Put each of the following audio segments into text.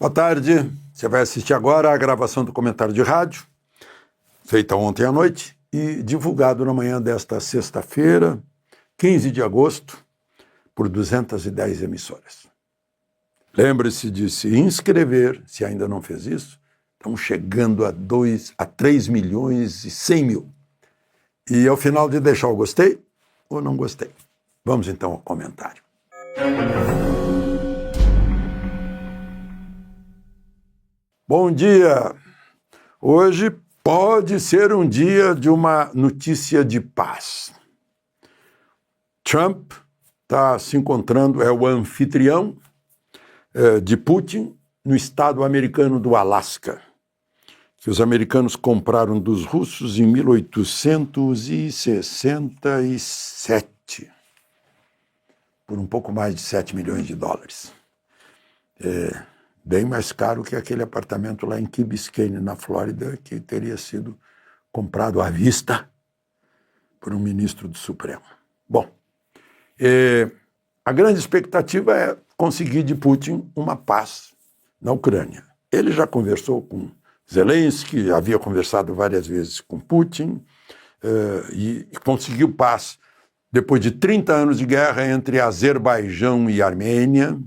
Boa tarde, você vai assistir agora a gravação do comentário de rádio, feita ontem à noite e divulgado na manhã desta sexta-feira, 15 de agosto, por 210 emissoras. Lembre-se de se inscrever, se ainda não fez isso, estamos chegando a 3 milhões e 100 mil. E ao final de deixar o gostei ou não gostei. Vamos então ao comentário. Bom dia! Hoje pode ser um dia de uma notícia de paz. Trump está se encontrando, é o anfitrião de Putin no estado americano do Alasca, que os americanos compraram dos russos em 1867, por um pouco mais de 7 milhões de dólares. Bem mais caro que aquele apartamento lá em Key Biscayne, na Flórida, que teria sido comprado à vista por um ministro do Supremo. Bom, a grande expectativa é conseguir de Putin uma paz na Ucrânia. Ele já conversou com Zelensky, havia conversado várias vezes com Putin, e conseguiu paz depois de 30 anos de guerra entre Azerbaijão e Armênia.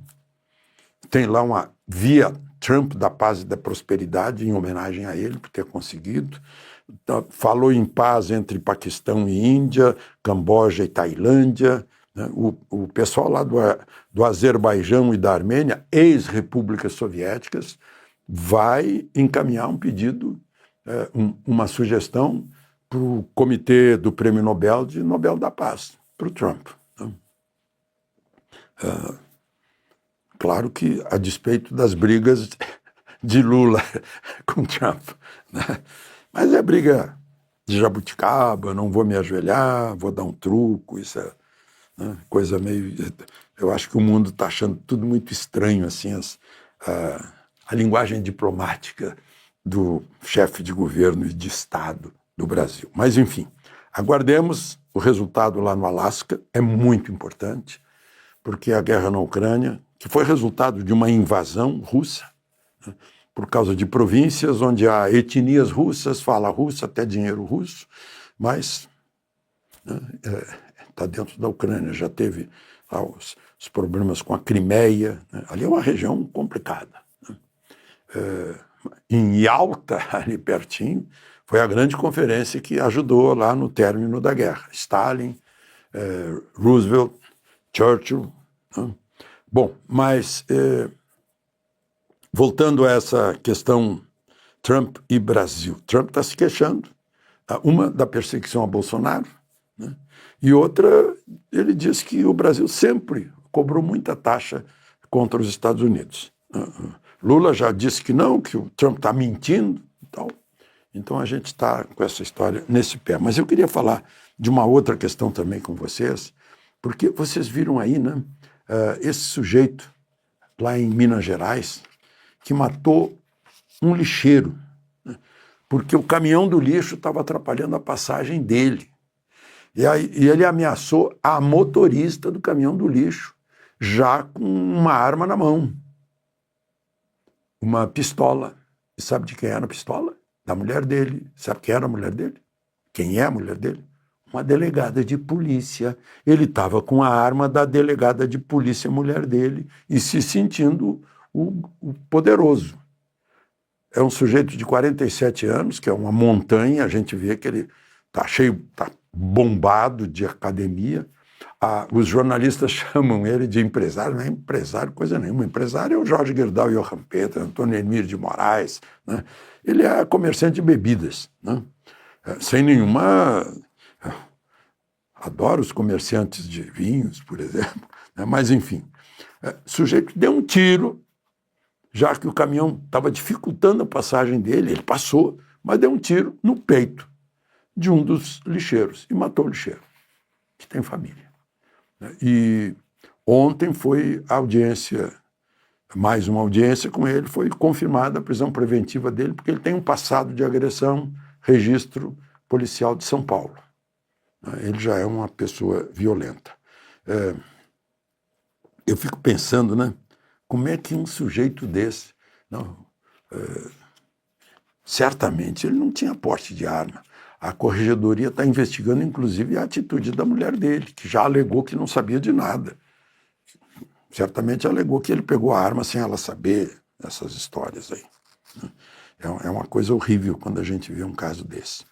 Tem lá uma via Trump da paz e da prosperidade, em homenagem a ele por ter conseguido. Falou em paz entre Paquistão e Índia, Camboja e Tailândia. O pessoal lá do Azerbaijão e da Armênia, ex-repúblicas soviéticas, vai encaminhar um pedido, uma sugestão para o Comitê do Prêmio Nobel da Paz, para o Trump. Claro que a despeito das brigas de Lula com Trump, né? Mas é briga de jabuticaba, não vou me ajoelhar, vou dar um truco, isso é, né, coisa meio... Eu acho que o mundo está achando tudo muito estranho, assim, a linguagem diplomática do chefe de governo e de Estado do Brasil. Mas, enfim, aguardemos o resultado lá no Alasca, é muito importante, porque a guerra na Ucrânia, que foi resultado de uma invasão russa, né, por causa de províncias onde há etnias russas, fala russo, até dinheiro russo, mas está dentro da Ucrânia, já teve lá os problemas com a Crimeia, né, ali é uma região complicada. Né. Em Yalta, ali pertinho, foi a grande conferência que ajudou lá no término da guerra. Stalin, Roosevelt, Churchill, né. Bom, mas voltando a essa questão Trump e Brasil. Trump está se queixando, uma da perseguição a Bolsonaro, né? E outra, ele diz que o Brasil sempre cobrou muita taxa contra os Estados Unidos. Lula já disse que não, que o Trump está mentindo e tal. Então a gente está com essa história nesse pé. Mas eu queria falar de uma outra questão também com vocês, porque vocês viram aí, né? Esse sujeito lá em Minas Gerais que matou um lixeiro, né, porque o caminhão do lixo estava atrapalhando a passagem dele. E ele ameaçou a motorista do caminhão do lixo, já com uma arma na mão, uma pistola. E sabe de quem era a pistola? Da mulher dele. Sabe quem era a mulher dele? Quem é a mulher dele? Uma delegada de polícia. Ele estava com a arma da delegada de polícia, mulher dele, e se sentindo o poderoso. É um sujeito de 47 anos, que é uma montanha, a gente vê que ele está cheio, está bombado de academia. Os jornalistas chamam ele de empresário, não é empresário coisa nenhuma. Empresário é o Jorge Gerdau e o Rampeter, Antônio Emílio de Moraes, né? Ele é comerciante de bebidas, né? Sem nenhuma... Adoro os comerciantes de vinhos, por exemplo, né? Mas, enfim, o sujeito deu um tiro, já que o caminhão estava dificultando a passagem dele, ele passou, mas deu um tiro no peito de um dos lixeiros e matou o lixeiro, que tem família. E ontem foi a audiência, mais uma audiência com ele, foi confirmada a prisão preventiva dele, porque ele tem um passado de agressão, registro policial de São Paulo. Ele já é uma pessoa violenta. Eu fico pensando, né? Como é que um sujeito desse Não, certamente ele não tinha porte de arma. A corregedoria está investigando, inclusive, a atitude da mulher dele, que já alegou que não sabia de nada. Certamente alegou que ele pegou a arma sem ela saber, essas histórias aí. É uma coisa horrível quando a gente vê um caso desse.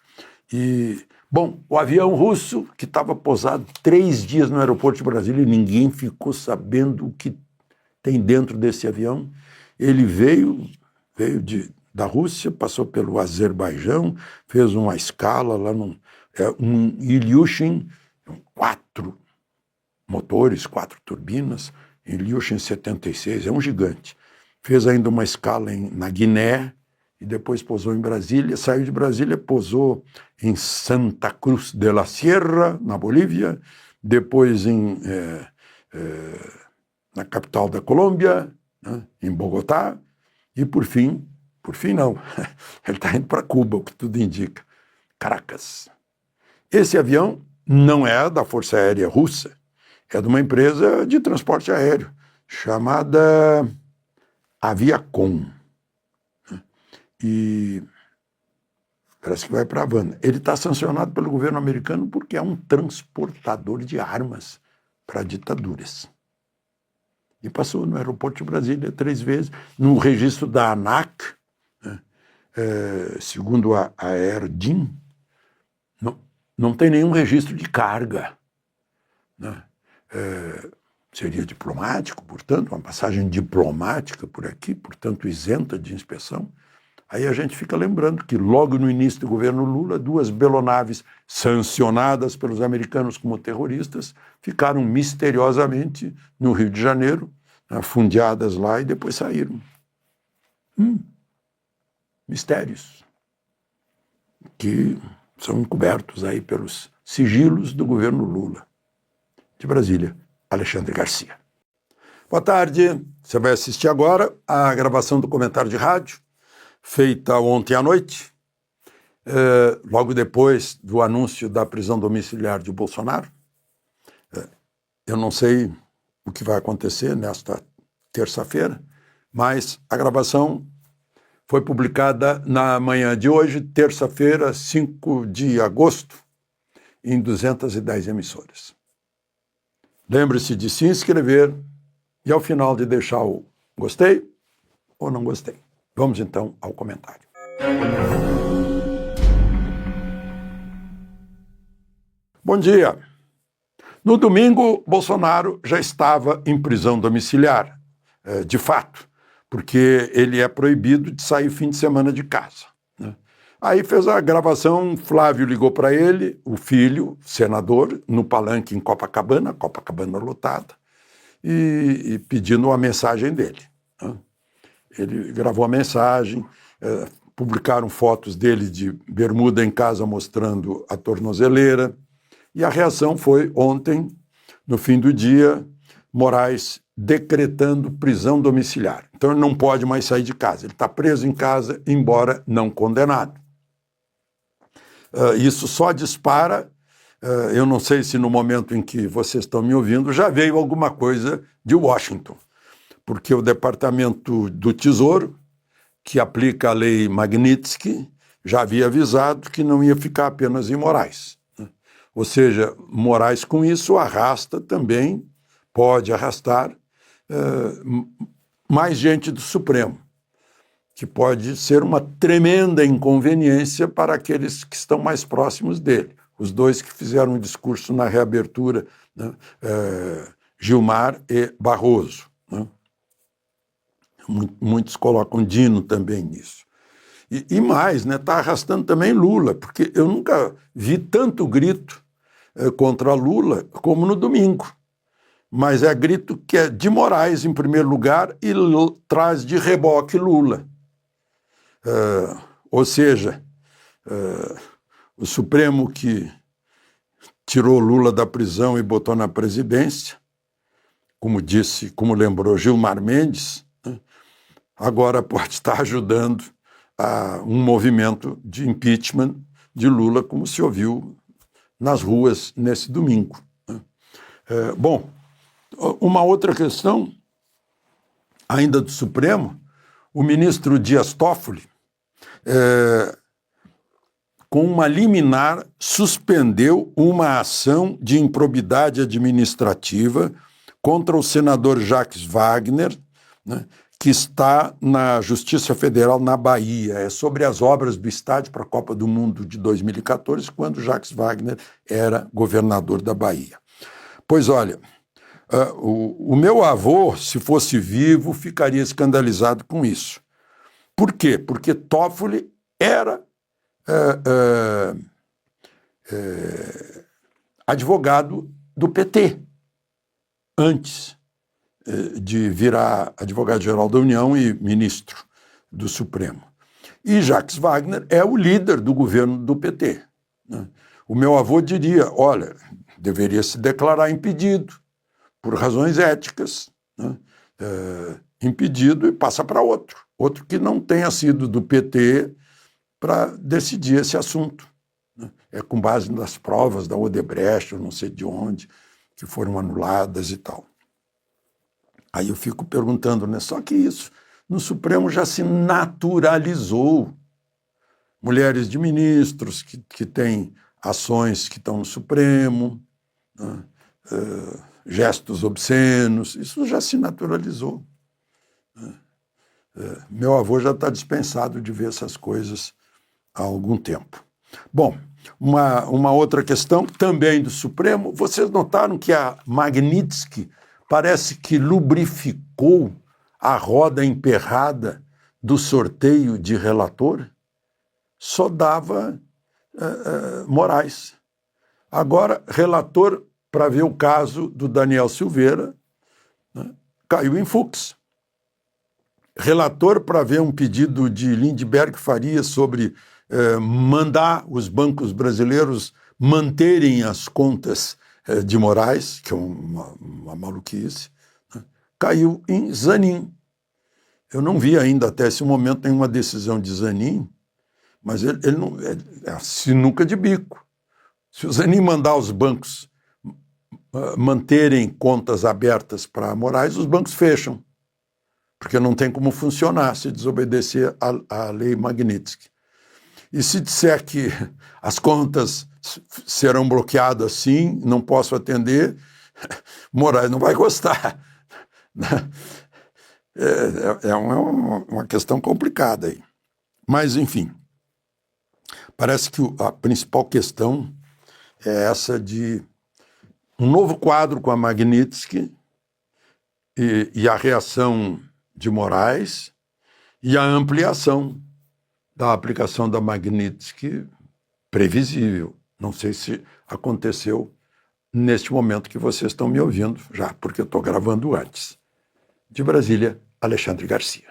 E, bom, o avião russo, que estava pousado 3 dias no aeroporto de Brasília e ninguém ficou sabendo o que tem dentro desse avião, ele veio da Rússia, passou pelo Azerbaijão, fez uma escala lá um Ilyushin, 4 motores, 4 turbinas, Ilyushin 76, é um gigante. Fez ainda uma escala na Guiné e depois pousou em Brasília, saiu de Brasília, pousou em Santa Cruz de la Sierra, na Bolívia, depois na capital da Colômbia, né, em Bogotá, e por fim não, ele está indo para Cuba, o que tudo indica, Caracas. Esse avião não é da Força Aérea Russa, é de uma empresa de transporte aéreo, chamada Aviacom. E parece que vai para a Havana. Ele está sancionado pelo governo americano porque é um transportador de armas para ditaduras. E passou no aeroporto de Brasília 3 vezes, no registro da ANAC, né, segundo a Aerdim, não tem nenhum registro de carga, né? Seria diplomático, portanto, uma passagem diplomática por aqui, portanto, isenta de inspeção. Aí a gente fica lembrando que logo no início do governo Lula, 2 belonaves sancionadas pelos americanos como terroristas ficaram misteriosamente no Rio de Janeiro, afundeadas lá e depois saíram. Mistérios que são encobertos aí pelos sigilos do governo Lula. De Brasília, Alexandre Garcia. Boa tarde, você vai assistir agora a gravação do comentário de rádio, feita ontem à noite, logo depois do anúncio da prisão domiciliar de Bolsonaro. Eu não sei o que vai acontecer nesta terça-feira, mas a gravação foi publicada na manhã de hoje, terça-feira, 5 de agosto, em 210 emissoras. Lembre-se de se inscrever e, ao final, de deixar o gostei ou não gostei. Vamos, então, ao comentário. Bom dia. No domingo, Bolsonaro já estava em prisão domiciliar, de fato, porque ele é proibido de sair fim de semana de casa, né? Aí fez a gravação, Flávio ligou para ele, o filho, senador, no palanque em Copacabana lotada, e pedindo uma mensagem dele, né? Ele gravou a mensagem, publicaram fotos dele de bermuda em casa mostrando a tornozeleira, e a reação foi ontem, no fim do dia, Moraes decretando prisão domiciliar. Então ele não pode mais sair de casa, ele está preso em casa, embora não condenado. Isso só dispara, eu não sei se no momento em que vocês estão me ouvindo já veio alguma coisa de Washington, porque o Departamento do Tesouro, que aplica a lei Magnitsky, já havia avisado que não ia ficar apenas em Moraes, né? Ou seja, Moraes com isso arrasta também, pode arrastar mais gente do Supremo, que pode ser uma tremenda inconveniência para aqueles que estão mais próximos dele. Os 2 que fizeram um discurso na reabertura, né, Gilmar e Barroso, né? Muitos colocam Dino também nisso. E mais, né, está arrastando também Lula, porque eu nunca vi tanto grito contra Lula como no domingo. Mas é grito que é de Moraes, em primeiro lugar, e traz de reboque Lula. Ou seja, o Supremo que tirou Lula da prisão e botou na presidência, como lembrou Gilmar Mendes, né, agora pode estar ajudando a um movimento de impeachment de Lula, como se ouviu nas ruas nesse domingo, né? Bom, uma outra questão, ainda do Supremo, o ministro Dias Toffoli, com uma liminar, suspendeu uma ação de improbidade administrativa contra o senador Jacques Wagner, né, que está na Justiça Federal na Bahia. É sobre as obras do estádio para a Copa do Mundo de 2014, quando Jacques Wagner era governador da Bahia. Pois olha, o meu avô, se fosse vivo, ficaria escandalizado com isso. Por quê? Porque Toffoli era advogado do PT, antes de virar advogado-geral da União e ministro do Supremo. E Jacques Wagner é o líder do governo do PT. Né? O meu avô diria, olha, deveria se declarar impedido, por razões éticas, né? Impedido e passa para outro que não tenha sido do PT para decidir esse assunto. Né? É com base nas provas da Odebrecht, eu não sei de onde, que foram anuladas e tal. Aí eu fico perguntando, né? Só que isso no Supremo já se naturalizou. Mulheres de ministros que têm ações que estão no Supremo, né? Gestos obscenos, isso já se naturalizou. Meu avô já está dispensado de ver essas coisas há algum tempo. Bom, uma outra questão também do Supremo, vocês notaram que a Magnitsky parece que lubrificou a roda emperrada do sorteio de relator? Só dava Moraes. Agora, relator para ver o caso do Daniel Silveira, né, caiu em Fux. Relator para ver um pedido de Lindbergh Faria sobre mandar os bancos brasileiros manterem as contas de Moraes, que é uma maluquice, né, caiu em Zanin. Eu não vi ainda até esse momento nenhuma decisão de Zanin, mas ele não, é a sinuca de bico. Se o Zanin mandar os bancos manterem contas abertas para Moraes, os bancos fecham, porque não tem como funcionar se desobedecer à lei Magnitsky. E se disser que as contas serão bloqueadas sim, não posso atender, Moraes não vai gostar. É uma questão complicada aí. Mas, enfim, parece que a principal questão é essa de um novo quadro com a Magnitsky e a reação de Moraes e a ampliação da aplicação da Magnitsky previsível. Não sei se aconteceu neste momento que vocês estão me ouvindo já, porque eu estou gravando antes. De Brasília, Alexandre Garcia.